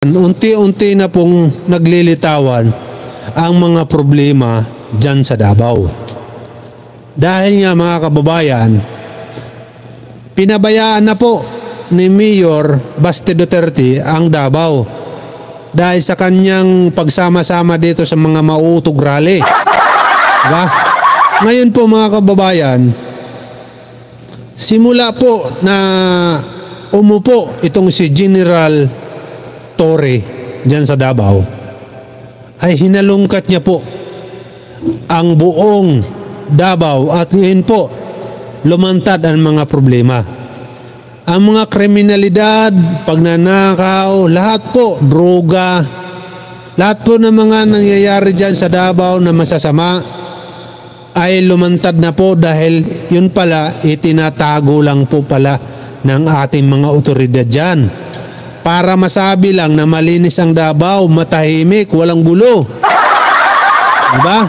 Unti-unti na pong naglilitawan ang mga problema dyan sa Davao. Dahil nga mga kababayan, pinabayaan na po ni Mayor Baste Duterte ang Davao dahil sa kanyang pagsama-sama dito sa mga mauutog rally. Diba? Ngayon po mga kababayan, simula po na umupo itong si General Torre dyan sa Davao, ay hinalungkat niya po ang buong Davao at ngayon po lumantad ang mga problema. Ang mga kriminalidad, pagnanakaw, lahat po, droga, lahat po ng mga nangyayari dyan sa Davao na masasama ay lumantad na po dahil yun pala itinatago lang po pala ng ating mga otoridad dyan. Para masabi lang na malinis ang Davao, matahimik, walang gulo. Diba?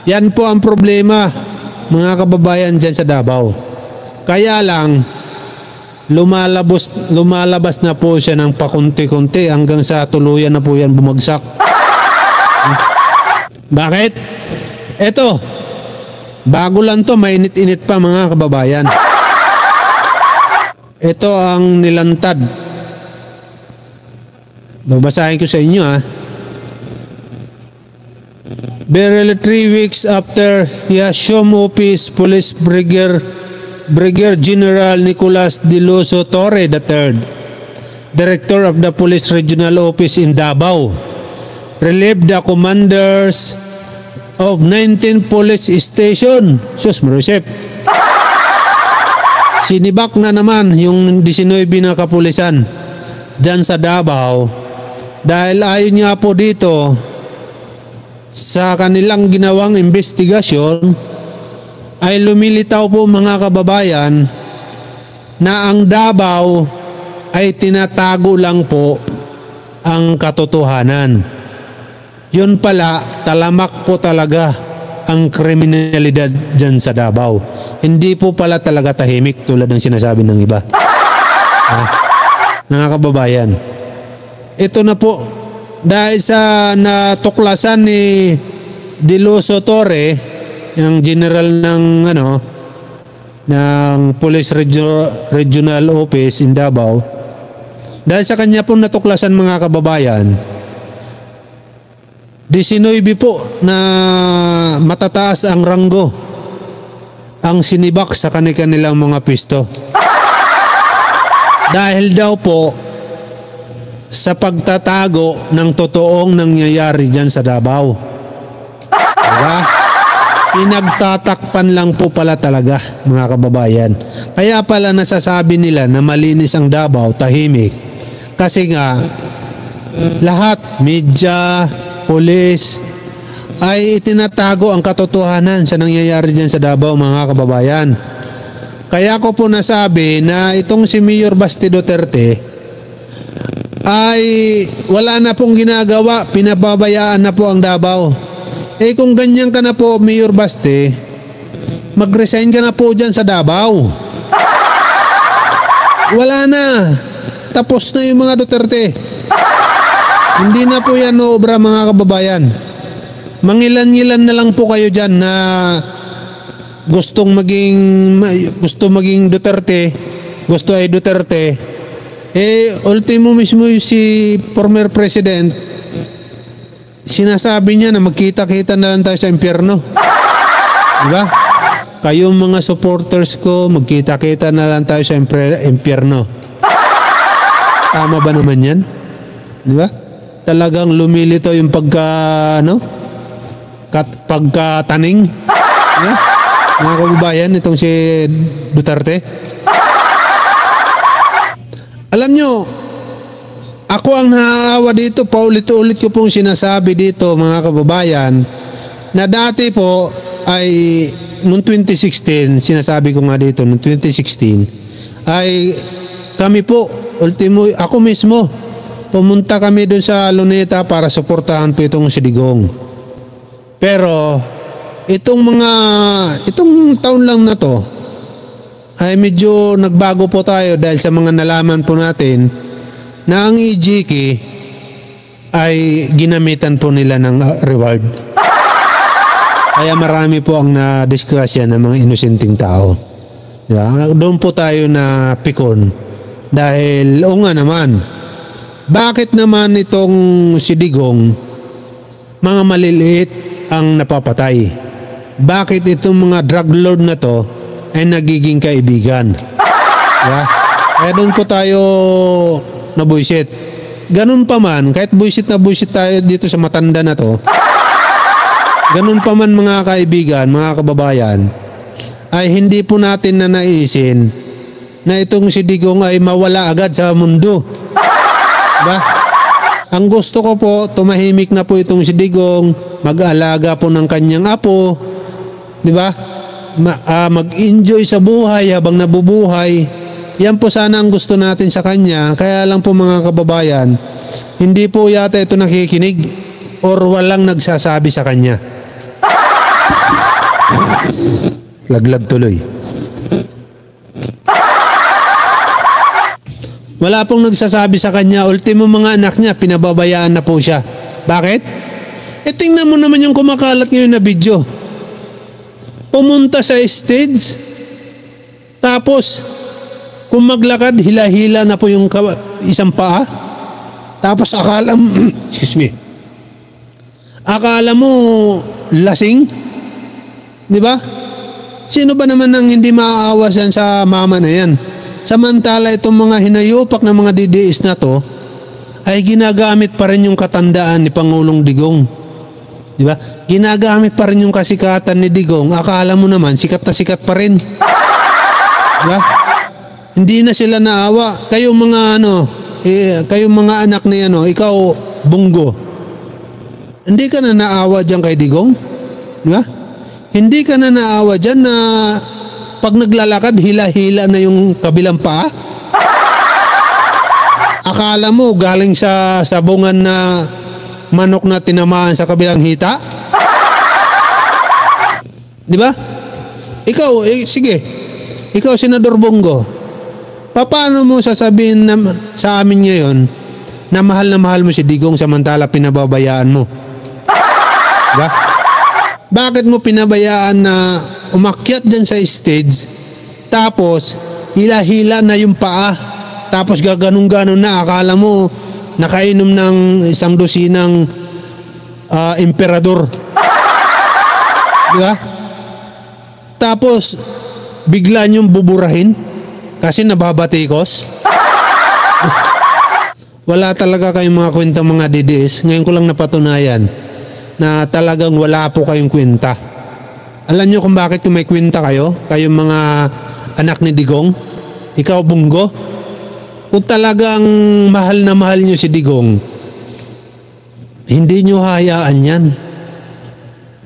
Yan po ang problema, mga kababayan dyan sa Davao. Kaya lang, lumalabas na po siya ng pakunti-kunti hanggang sa tuluyan na po yan bumagsak. Bakit? Eto, bago lang to, mainit-init pa mga kababayan. Ito ang nilantad. Babasahin ko sa inyo Barely 3 weeks after he assumed office, Police Brigadier General Nicolas De Loso Torre III, Director of the Police Regional Office in Davao, relieved the commanders of 19 police station. Sus, Marusep. Sinibak na naman yung 19 na kapulisan dyan sa Davao dahil ayon nga po dito sa kanilang ginawang investigasyon ay lumilitaw po mga kababayan na ang Davao ay tinatago lang po ang katotohanan. Yun pala, talamak po talaga ang kriminalidad dyan sa Davao. Hindi po pala talaga tahimik tulad ng sinasabi ng iba. Mga kababayan, ito na po dahil sa natuklasan ni De Loso Torre, yung general ng Police Regional Office in Davao, dahil sa kanya po natuklasan mga kababayan, 19 po na matataas ang ranggo ang sinibak sa kanilang mga pisto. Dahil daw po sa pagtatago ng totoong nangyayari dyan sa Davao. Diba? Pinagtatakpan lang po pala talaga mga kababayan. Kaya pala nasasabi nila na malinis ang Davao, tahimik. Kasi nga lahat, media, police, ay itinatago ang katotohanan sa nangyayari dyan sa Davao mga kababayan. Kaya ko po nasabi na itong si Mayor Baste Duterte ay wala na pong ginagawa, pinababayaan na po ang Davao. Eh kung ganyan ka na po Mayor Baste, mag-resign ka na po dyan sa Davao. Wala na, tapos na yung mga Duterte. Hindi na po yan obra mga kababayan. Mangilan-ngilan na lang po kayo dyan na gusto maging Duterte, gusto ay Duterte. Ultimo mismo si former president, sinasabi niya na magkita-kita na lang tayo sa impyerno. Diba? Kayong mga supporters ko, magkita-kita na lang tayo sa impyerno. Tama ba naman yan? Diba? Talagang lumilito yung pagkataning. Diba? Mga kababayan, itong si Duterte. Alam nyo, ako ang naaawa dito, paulit-ulit ko pong sinasabi dito mga kababayan, na dati po ay noong 2016, sinasabi ko nga dito, noong 2016, ay kami po, ako mismo, pumunta kami doon sa Luneta para suportahan po itong si Digong. Pero, itong taon lang na to, ay medyo nagbago po tayo dahil sa mga nalaman po natin na ang EJK ay ginamitan po nila ng reward. Kaya marami po ang na-disgrasya ng mga inosenteng tao. Diba? Doon po tayo na pikon. Dahil, o nga naman, bakit naman itong si Digong, mga maliliit ang napapatay? Bakit itong mga drug lord na to ay nagiging kaibigan? Diba? Kaya doon po tayo nabuisit. Ganun pa man, kahit buisit na buisit tayo dito sa matanda na to, ganun pa man mga kaibigan, mga kababayan, ay hindi po natin na naisin na itong si Digong ay mawala agad sa mundo. Diba? Ang gusto ko po, tumahimik na po itong si Digong, mag-alaga po ng kanyang apo, diba? Mag-enjoy sa buhay habang nabubuhay. Yan po sana ang gusto natin sa kanya. Kaya lang po mga kababayan, hindi po yata ito nakikinig or walang nagsasabi sa kanya. Laglag tuloy. Wala pong nagsasabi sa kanya. Ultimo mga anak niya, pinababayaan na po siya. Bakit? Tingnan mo naman yung kumakalat ngayon na video. Pumunta sa stage, tapos kung maglakad, hila-hila na po yung isang paa. Tapos akala mo, excuse me, akala mo lasing? Di ba? Sino ba naman ang hindi maaawas yan sa mama na yan? Samantala itong mga hinayupak na mga DDS na to ay ginagamit pa rin yung katandaan ni Pangulong Digong. Di ba? Ginagamit pa rin yung kasikatan ni Digong. Akala mo naman sikat na sikat pa rin. Di ba? Hindi na sila naawa. Kayong mga kayong mga anak ni ikaw Bunggo. Hindi ka na naawa diyan kay Digong? Di ba? Hindi ka na naawa diyan na pag naglalakad hila-hila na yung kabilang paa? Akala mo galing sa sabungan na manok na tinamaan sa kabilang hita? Di ba? Ikaw, sige. Ikaw, Senador Bongo. Paano mo sasabihin sa amin ngayon na mahal mo si Digong samantala pinababayaan mo? Di ba? Bakit mo pinabayaan na umakyat dyan sa stage tapos hila-hila na yung paa tapos gaganong-ganon na akala mo nakainom ng isang dosinang emperador. Di ba? Tapos bigla niyong buburahin kasi nababatikos. Wala talaga kayong mga kwentang mga DDS. Ngayon ko lang napatunayan na talagang wala po kayong kwenta. Alam niyo kung bakit may kwenta kayo? Kayong mga anak ni Digong? Ikaw Bunggo? Kung talagang mahal na mahal niyo si Digong, hindi niyo hayaan yan.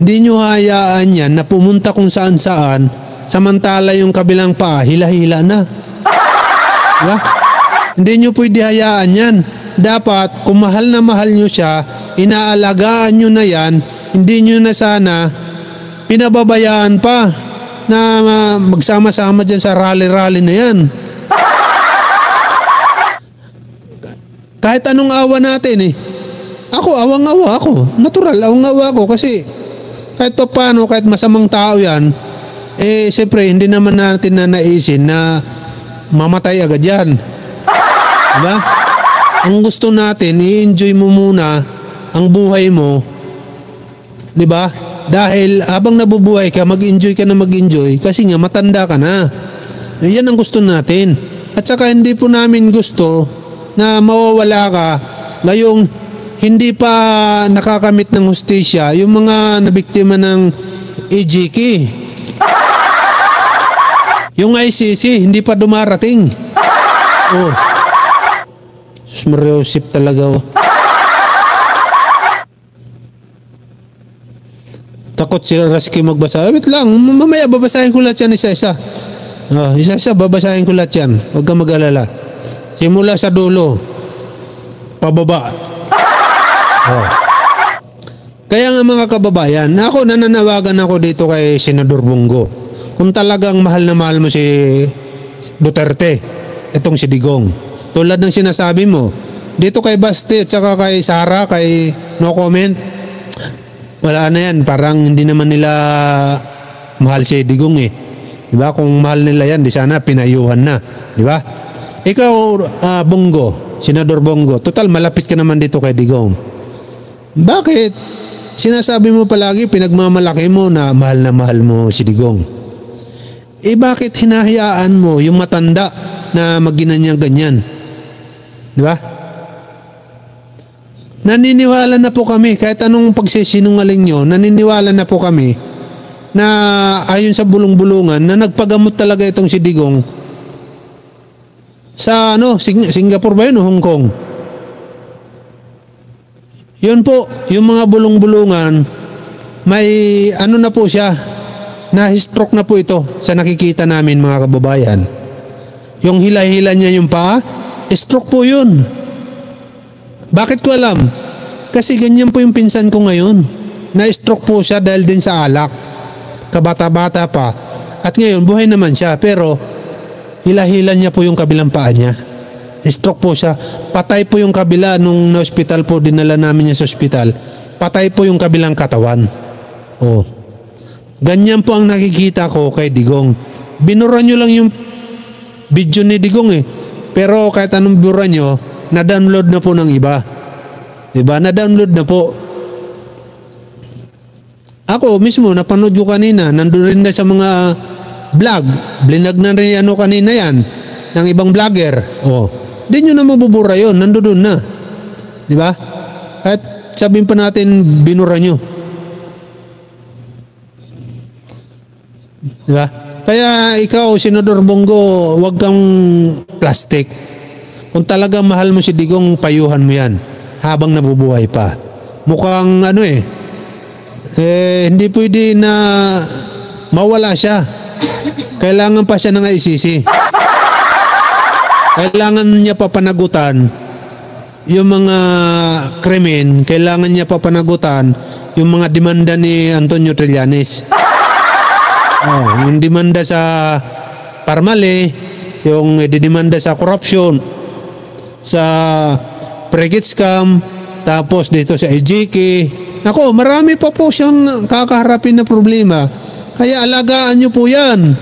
Hindi niyo hayaan yan na pumunta kung saan saan samantala yung kabilang paa hila-hila na. Diba? Hindi niyo pwede hayaan yan. Dapat kung mahal na mahal niyo siya, inaalagaan niyo na yan, hindi niyo na sana pinababayaan pa na magsama-sama dyan sa rally-rally na yan. Kahit anong awa natin Ako, awang-awa ako. Natural, awang-awa ako kasi kahit pa paano, kahit masamang tao yan, siyempre hindi naman natin na naisin na mamatay agad yan. Diba? Ang gusto natin, i-enjoy mo muna ang buhay mo. Diba? Dahil habang nabubuhay ka, mag-enjoy ka na mag-enjoy kasi nga matanda ka na. Yan ang gusto natin. At saka hindi po namin gusto na mawawala ka ngayong hindi pa nakakamit ng hustisya yung mga nabiktima ng EJK. Yung ICC hindi pa dumarating. Oh. Sus Mariosip talaga Takot sila Raski magbasa. Wait lang, mamaya babasahin ko lahat yan isa-isa. Isa-isa babasahin ko lahat yan. Huwag kang mag-alala. Simula sa dulo, pababa. Kaya nga mga kababayan, ako nananawagan ako dito kay Senador Bongo. Kung talagang mahal na mahal mo si Duterte, itong si Digong. Tulad ng sinasabi mo, Dito kay Basti at saka kay Sara, kay no comment, wala na yan. Parang hindi naman nila mahal si Digong eh. Diba? Kung mahal nila yan, di sana pinayuhan na. Diba? Ikaw, Bongo, Senador Bongo, total malapit ka naman dito kay Digong. Bakit? Sinasabi mo palagi, pinagmamalaki mo na mahal mo si Digong. Bakit hinahayaan mo yung matanda na magginanyang-ganyan? Diba? Naniniwala na po kami, kahit anong pagsisinungaling nyo, naniniwala na po kami na ayon sa bulong-bulungan na nagpagamot talaga itong si Digong sa Singapore ba yun o Hong Kong? Yun po, yung mga bulong-bulungan, may na po siya, na-stroke na po ito sa nakikita namin mga kababayan. Yung hila-hila niya yung paa, stroke po yun. Bakit ko alam? Kasi ganyan po yung pinsan ko ngayon. Na-stroke po siya dahil din sa alak. Kabata-bata pa. At ngayon, buhay naman siya. Pero, hila-hila niya po yung kabilang paa niya. Stroke po siya. Patay po yung kabila nung na-hospital po, dinala namin niya sa hospital. Patay po yung kabilang katawan. Oh. Ganyan po ang nakikita ko kay Digong. Binura nyo lang yung video ni Digong eh. Pero kahit anong bura nyo, na-download na po ng iba. Diba? Na-download na po. Ako mismo, napanood ko kanina, nandun rin na sa mga vlog. Blinag na rin kanina yan, ng ibang vlogger. Oh. Di nyo na mabubura yun, nandun na. Diba? At sabihin pa natin, binura nyo. Diba? Kaya ikaw, Senador Bongo, wag kang plastic. Kung talaga mahal mo si Digong, payuhan mo yan habang nabubuhay pa. Mukhang hindi pwede na mawala siya. Kailangan pa siya ng ICC. Kailangan niya pa panagutan yung mga krimen. Kailangan niya pa panagutan yung mga demanda ni Antonio Trillanes. Yung demanda sa Parmale, yung demanda sa corruption, sa Pregit scam, tapos dito sa EJK. Nako, marami pa po siyang kakaharapin na problema. Kaya alagaan niyo po yan.